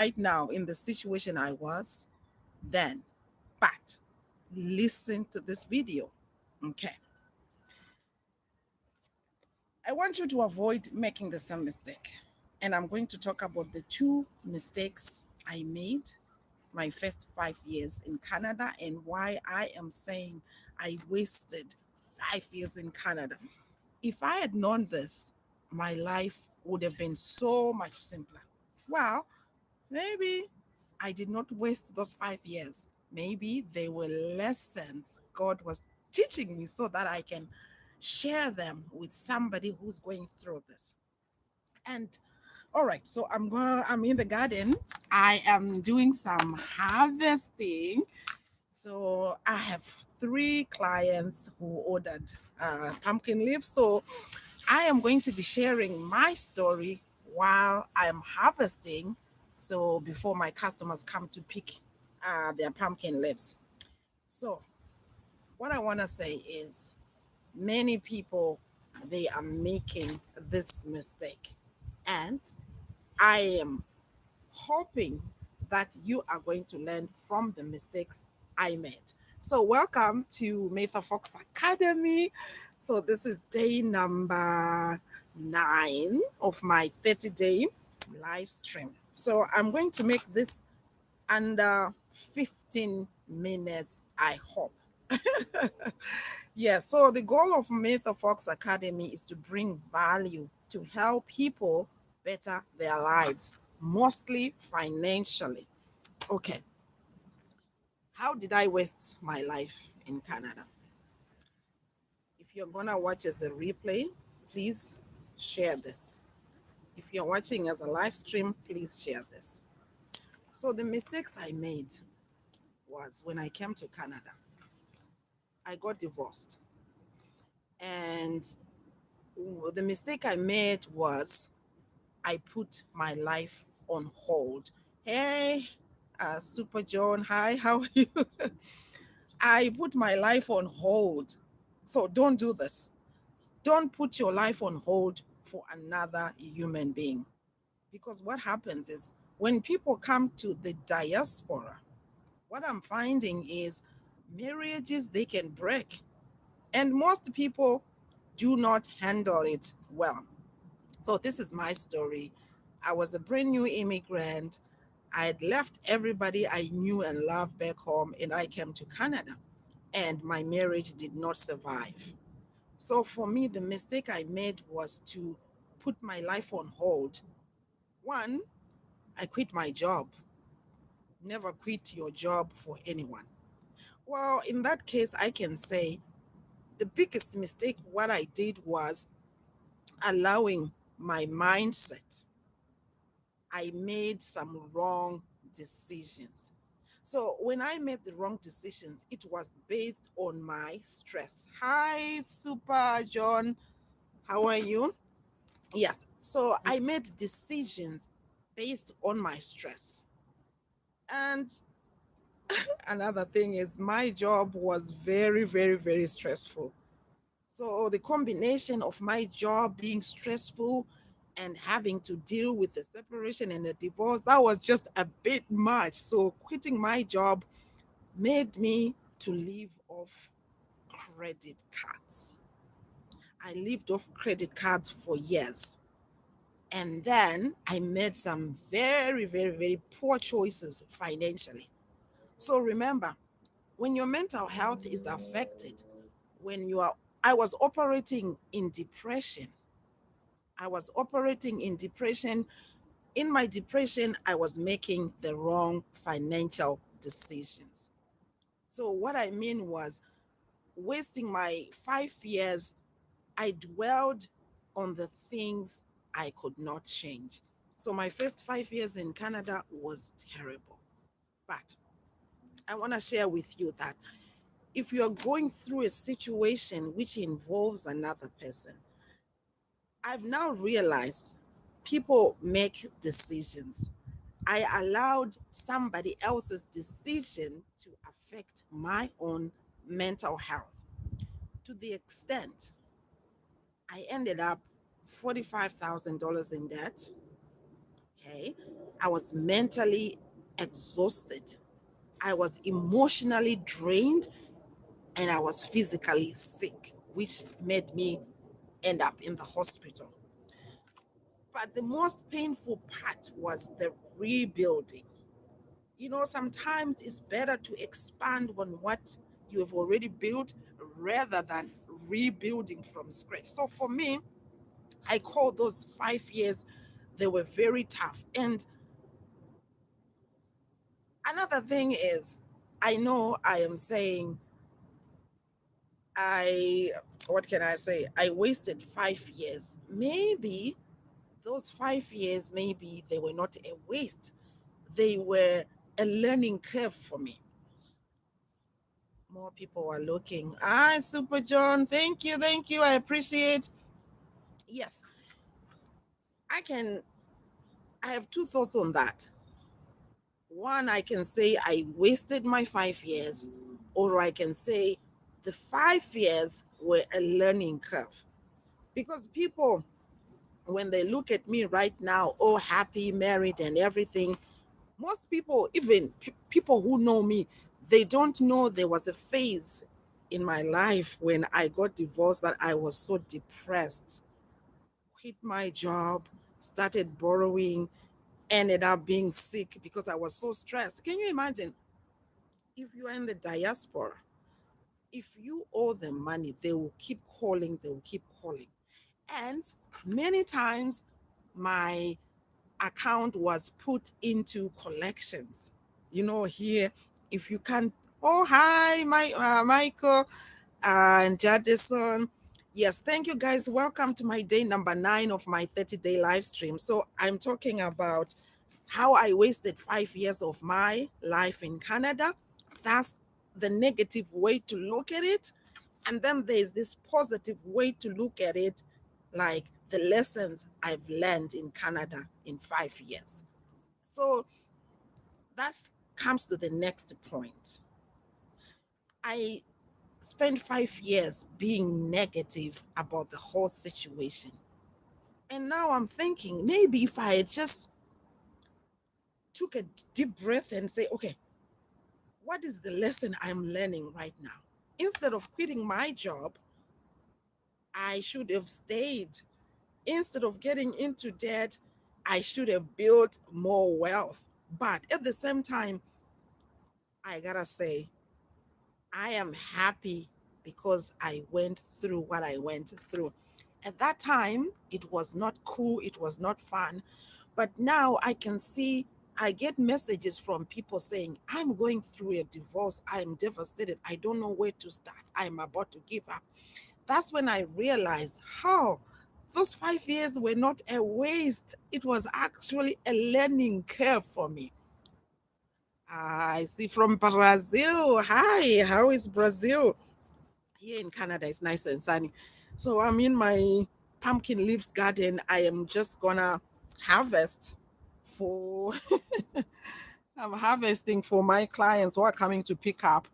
right now in the situation I was then. But listen to this video. Okay. I want you to avoid making the same mistake. And I'm going to talk about the two mistakes I made my first 5 years in Canada and why I am saying I wasted 5 years in Canada. If I had known this, my life would have been so much simpler. Well, maybe I did not waste those 5 years. Maybe they were lessons God was teaching me so that I can share them with somebody who's going through this. And all right, so I'm in the garden. I am doing some harvesting. So I have three clients who ordered pumpkin leaves. So I am going to be sharing my story while I'm harvesting. So before my customers come to pick their pumpkin leaves. So what I want to say is many people, they are making this mistake. And I am hoping that you are going to learn from the mistakes I made. So, welcome to Mather Fox Academy. So, this is day number 9 of my 30-day live stream. So, I'm going to make this under 15 minutes, I hope. Yeah, so the goal of Mather Fox Academy is to bring value to help people better their lives, mostly financially. Okay, how did I waste my life in Canada? If you're gonna watch as a replay, please share this. If you're watching as a live stream, please share this. So the mistakes I made was when I came to Canada, I got divorced. And the mistake I made was I put my life on hold. Hey, Super John, hi, how are you? I put my life on hold. So don't do this. Don't put your life on hold for another human being. Because what happens is when people come to the diaspora, what I'm finding is marriages they can break. And most people do not handle it well. So this is my story. I was a brand new immigrant. I had left everybody I knew and loved back home, and I came to Canada. And my marriage did not survive. So for me, the mistake I made was to put my life on hold. One, I quit my job. Never quit your job for anyone. Well, in that case, I can say the biggest mistake what I did was allowing my mindset. I made some wrong decisions. So when I made the wrong decisions, it was based on my stress. Hi, Super John. How are you? Yes. So I made decisions based on my stress. And another thing is my job was very, very, very stressful. So the combination of my job being stressful and having to deal with the separation and the divorce, that was just a bit much. So quitting my job made me to live off credit cards. I lived off credit cards for years. And then I made some very, very, very poor choices financially. So remember, when your mental health is affected, when you are, I was operating in depression. I was operating in depression. In my depression, I was making the wrong financial decisions. So, what I mean was wasting my 5 years, I dwelled on the things I could not change. So, my first 5 years in Canada was terrible. But I want to share with you that if you're going through a situation which involves another person, I've now realized people make decisions. I allowed somebody else's decision to affect my own mental health to the extent I ended up $45,000 in debt. Okay. I was mentally exhausted. I was emotionally drained and I was physically sick, which made me end up in the hospital. But the most painful part was the rebuilding. Sometimes it's better to expand on what you have already built rather than rebuilding from scratch. So for me, I call those 5 years, they were very tough. And another thing is, I know I am saying, I, what can I say? I wasted 5 years. Maybe those 5 years, maybe they were not a waste. They were a learning curve for me. More people are looking. Hi, Super John. Thank you. Thank you. I appreciate. Yes, I have two thoughts on that. One, I can say I wasted my 5 years, or I can say the 5 years were a learning curve. Because people, when they look at me right now, all happy, married, and everything, most people, even people who know me, they don't know there was a phase in my life when I got divorced that I was so depressed. Quit my job, started borrowing, ended up being sick because I was so stressed. Can you imagine if you are in the diaspora? If you owe them money, they will keep calling, they will keep calling. And many times my account was put into collections. Here, if you can, oh, hi, Michael and Jadison. Yes, thank you guys. Welcome to my day number 9 of my 30-day live stream. So I'm talking about how I wasted 5 years of my life in Canada. That's the negative way to look at it. And then there's this positive way to look at it, like the lessons I've learned in Canada in 5 years. So that comes to the next point. I spent 5 years being negative about the whole situation. And now I'm thinking maybe if I had just took a deep breath and say, okay, what is the lesson I'm learning right now? Instead of quitting my job, I should have stayed. Instead of getting into debt, I should have built more wealth. But at the same time, I gotta say, I am happy because I went through what I went through. At that time, it was not cool, it was not fun. But now I can see, I get messages from people saying, I'm going through a divorce, I'm devastated, I don't know where to start, I'm about to give up. That's when I realized how those 5 years were not a waste. It was actually a learning curve for me. I see from Brazil. Hi, how is Brazil? Here in Canada, it's nice and sunny. So I'm in my pumpkin leaves garden. I am just gonna harvest for, I'm harvesting for my clients who are coming to pick up.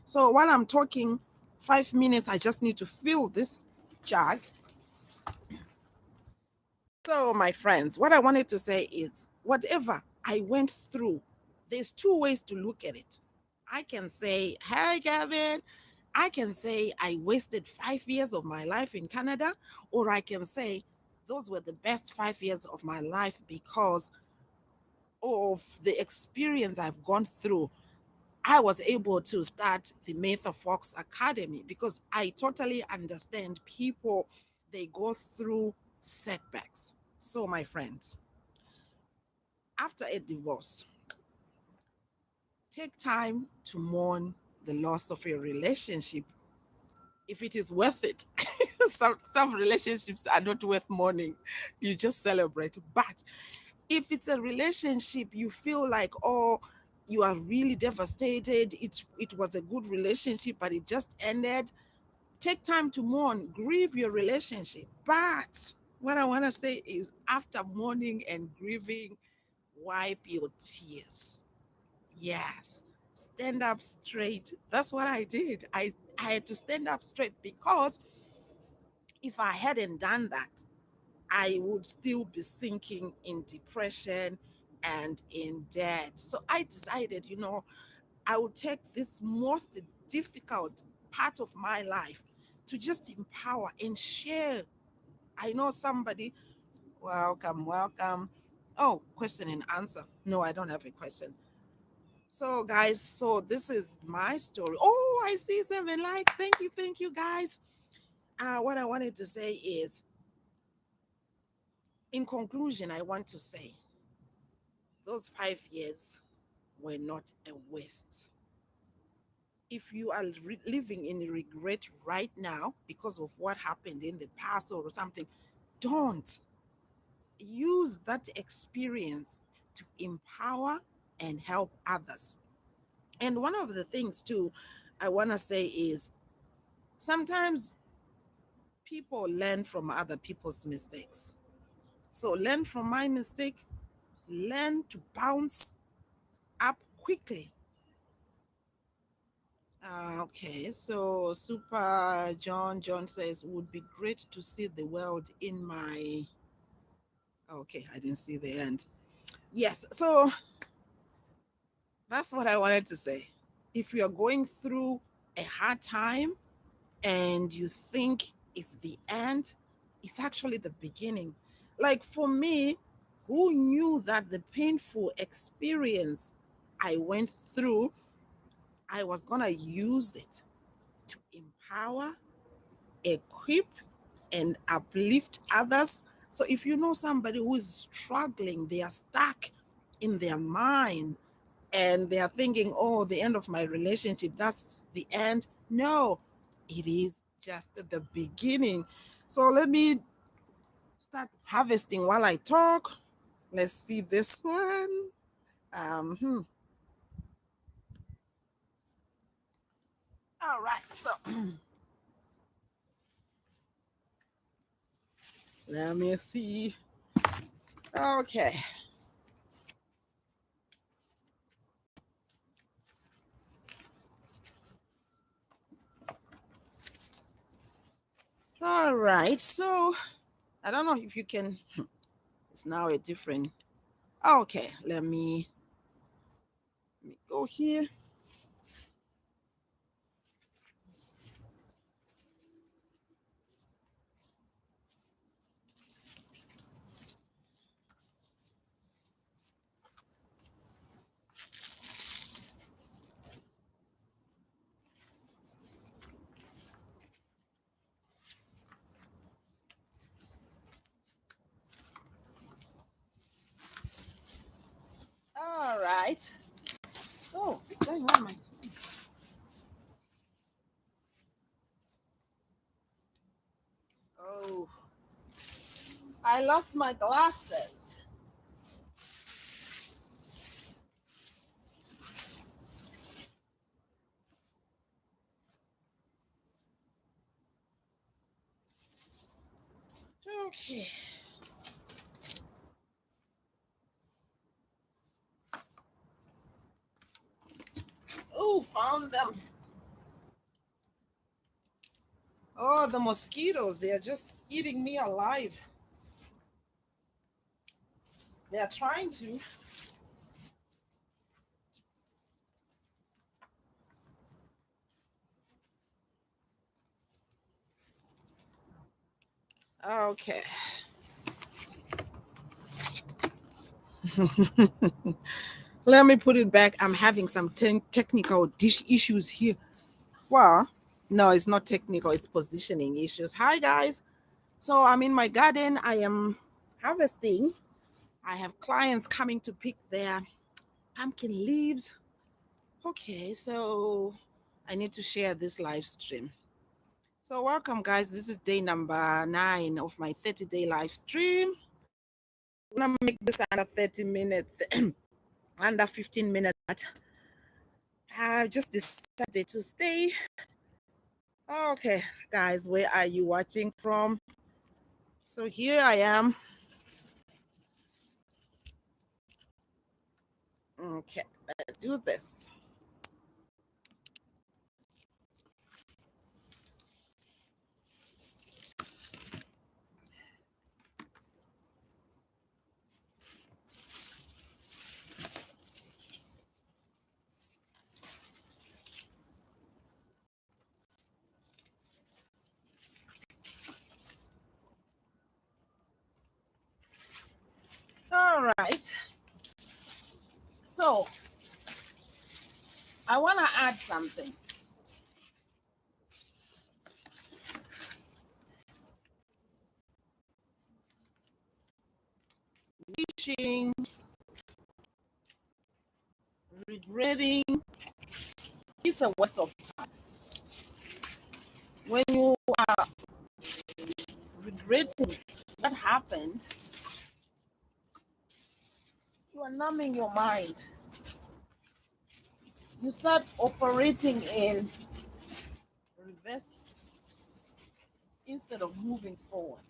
So while I'm talking, 5 minutes, I just need to fill this jug. So, my friends, what I wanted to say is whatever I went through, there's two ways to look at it. I can say, hey, Gavin, I can say I wasted 5 years of my life in Canada, or I can say those were the best 5 years of my life because of the experience I've gone through. I was able to start the Mather Fox Academy because I totally understand people, they go through setbacks. So, my friends, after a divorce, take time to mourn the loss of a relationship if it is worth it. Some relationships are not worth mourning, you just celebrate. But if it's a relationship you feel like, oh, you are really devastated, it was a good relationship, but it just ended, take time to mourn, grieve your relationship. But what I want to say is, after mourning and grieving, wipe your tears. Yes, stand up straight. That's what I did. I had to stand up straight because if I hadn't done that, I would still be sinking in depression and in debt. So I decided, I would take this most difficult part of my life to just empower and share. I know somebody, welcome, welcome. Oh, question and answer. No, I don't have a question. So, guys, so this is my story. Oh, I see 7 likes. Thank you, guys. What I wanted to say is, in conclusion, I want to say those 5 years were not a waste. If you are living in regret right now because of what happened in the past or something, don't use that experience to empower and help others. And one of the things, too, I want to say is sometimes people learn from other people's mistakes. So learn from my mistake, learn to bounce up quickly. Okay, so Super John says, would be great to see the world in my. Okay, I didn't see the end. Yes, so that's what I wanted to say. If you're going through a hard time and you think it's the end, it's actually the beginning. Like for me, who knew that the painful experience I went through, I was going to use it to empower, equip, and uplift others. So if you know somebody who is struggling, they are stuck in their mind and they are thinking, oh, the end of my relationship, that's the end. No, it is just the beginning. So let me start harvesting while I talk. Let's see this one. All right, so let me see. Okay. All right, so I don't know if you can, it's now a different. Okay, let me go here. All right. Oh, what's going on, my? Oh, I lost my glasses. Okay. Oh, found them. Oh, the mosquitoes, they are just eating me alive. They are trying to. Okay. Let me put it back. I'm having some technical issues here. Well, no, it's not technical, it's positioning issues. Hi, guys. So I'm in my garden. I am harvesting. I have clients coming to pick their pumpkin leaves. Okay, so I need to share this live stream. So welcome, guys. This is day number 9 of my 30-day live stream. I'm gonna make this under 30 minutes, under 15 minutes. But I just decided to stay. Okay, guys, where are you watching from? So here I am. Okay, let's do this. So I want to add something. Wishing, regretting, it's a waste of time. When you are regretting what happened, you are numbing your mind. You start operating in reverse instead of moving forward.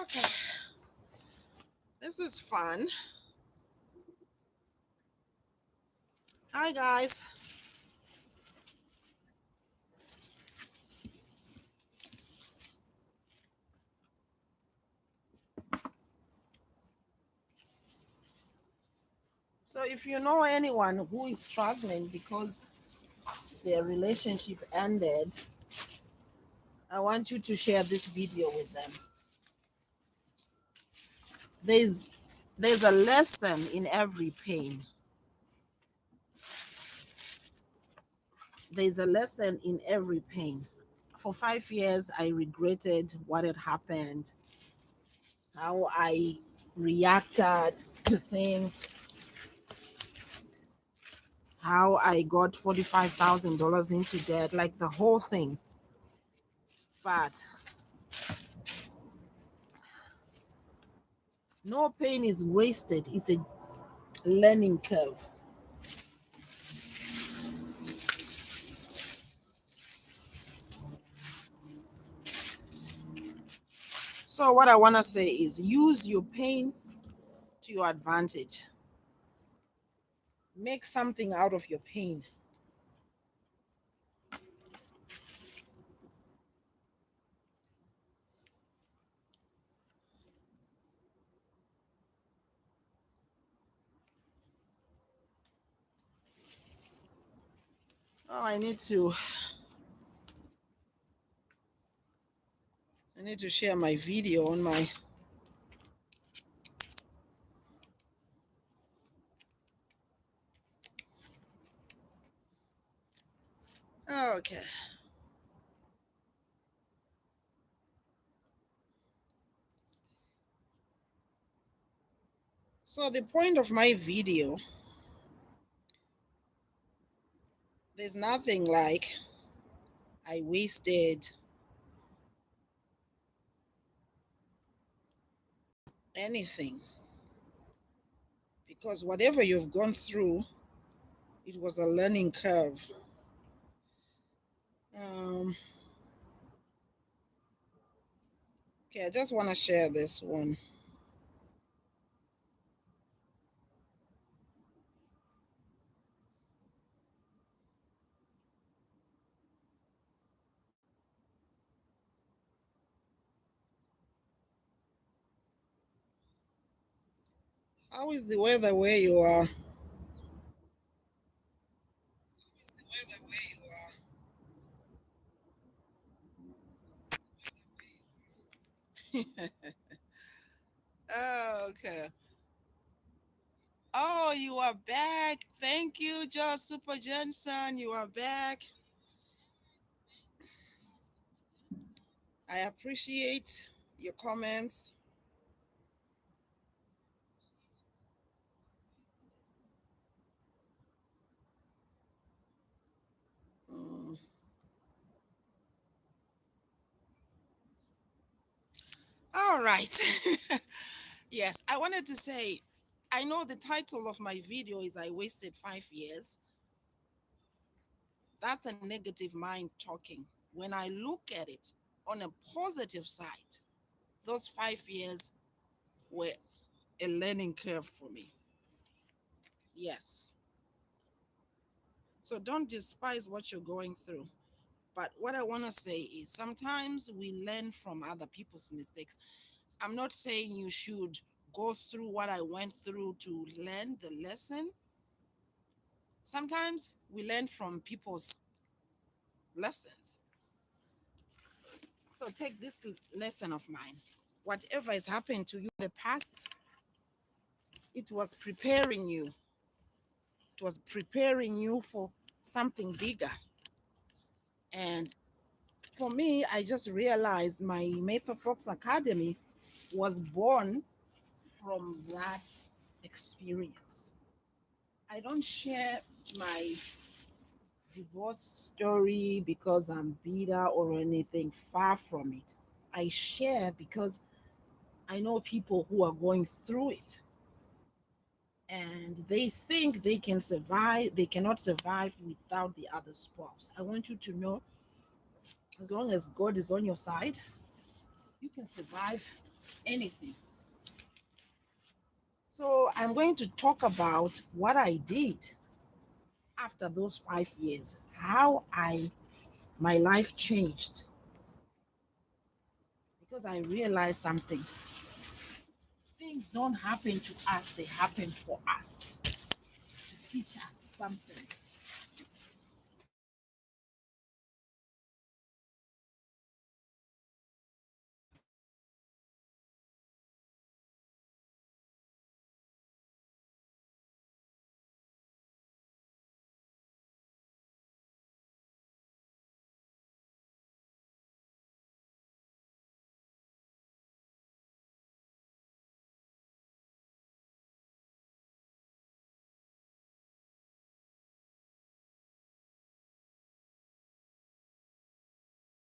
Okay, this is fun. Hi, guys. So, if you know anyone who is struggling because their relationship ended, I want you to share this video with them. There's there's a lesson in every pain. There's a lesson in every pain. For 5 years, I regretted what had happened, how I reacted to things, how I got $45,000 into debt, like the whole thing. But no pain is wasted, it's a learning curve. So, what I want to say is use your pain to your advantage, make something out of your pain. Oh, I need to share my video on my. Okay. So the point of my video, there's nothing like I wasted anything, because whatever you've gone through, it was a learning curve. Um, okay, I just want to share this one. How is the weather where you are? Oh, okay. Oh, you are back. Thank you, Joe Super Johnson. You are back. I appreciate your comments. Mm. All right. Yes, I wanted to say, I know the title of my video is I Wasted 5 Years. That's a negative mind talking. When I look at it on a positive side, those 5 years were a learning curve for me. Yes. So don't despise what you're going through. But what I want to say is sometimes we learn from other people's mistakes. I'm not saying you should go through what I went through to learn the lesson. Sometimes we learn from people's lessons. So take this lesson of mine. whatever has happened to you in the past, it was preparing you. It was preparing you for something bigger. And for me, I just realized my Method Fox Academy was born from that experience. I don't share my divorce story because I'm bitter or anything, far from it. I share because I know people who are going through it and they think they can survive, they cannot survive without the other spouse. I want you to know, as long as God is on your side, you can survive anything. So I'm going to talk about what I did after those 5 years, how I my life changed because I realized something. Things don't happen to us, they happen for us to teach us something.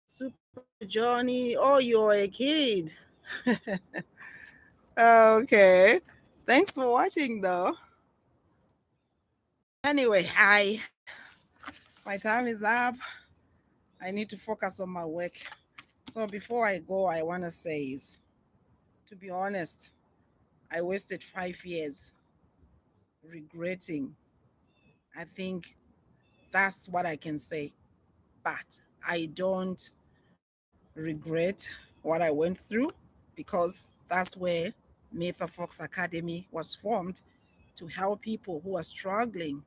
Super Johnny, oh, you're a kid. Okay. Thanks for watching though. Anyway, I my time is up. I need to focus on my work. So before I go, I want to say is, to be honest, I wasted 5 years regretting. I think that's what I can say. But I don't regret what I went through because that's where Meta Fox Academy was formed to help people who are struggling,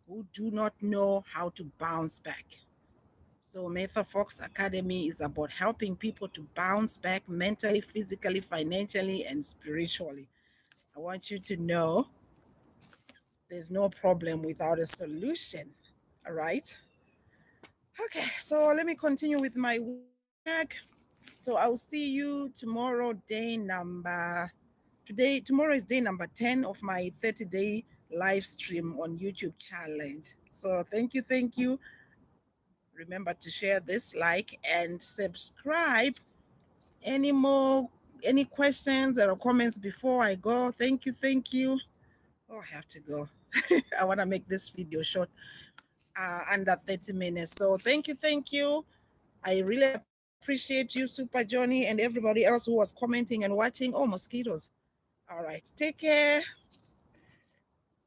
who do not know how to bounce back. So Meta Fox Academy is about helping people to bounce back mentally, physically, financially, and spiritually. I want you to know there's no problem without a solution. All right. Okay, so let me continue with my work. So I'll see you tomorrow, tomorrow is day number 10 of my 30-day live stream on YouTube challenge. So thank you, thank you. Remember to share this, like, and subscribe. Any more, any questions or comments before I go? Thank you, thank you. Oh, I have to go. I want to make this video short, under 30 minutes. So thank you, thank you. I really appreciate you, Super Johnny, and everybody else who was commenting and watching. Oh, mosquitoes. All right. Take care.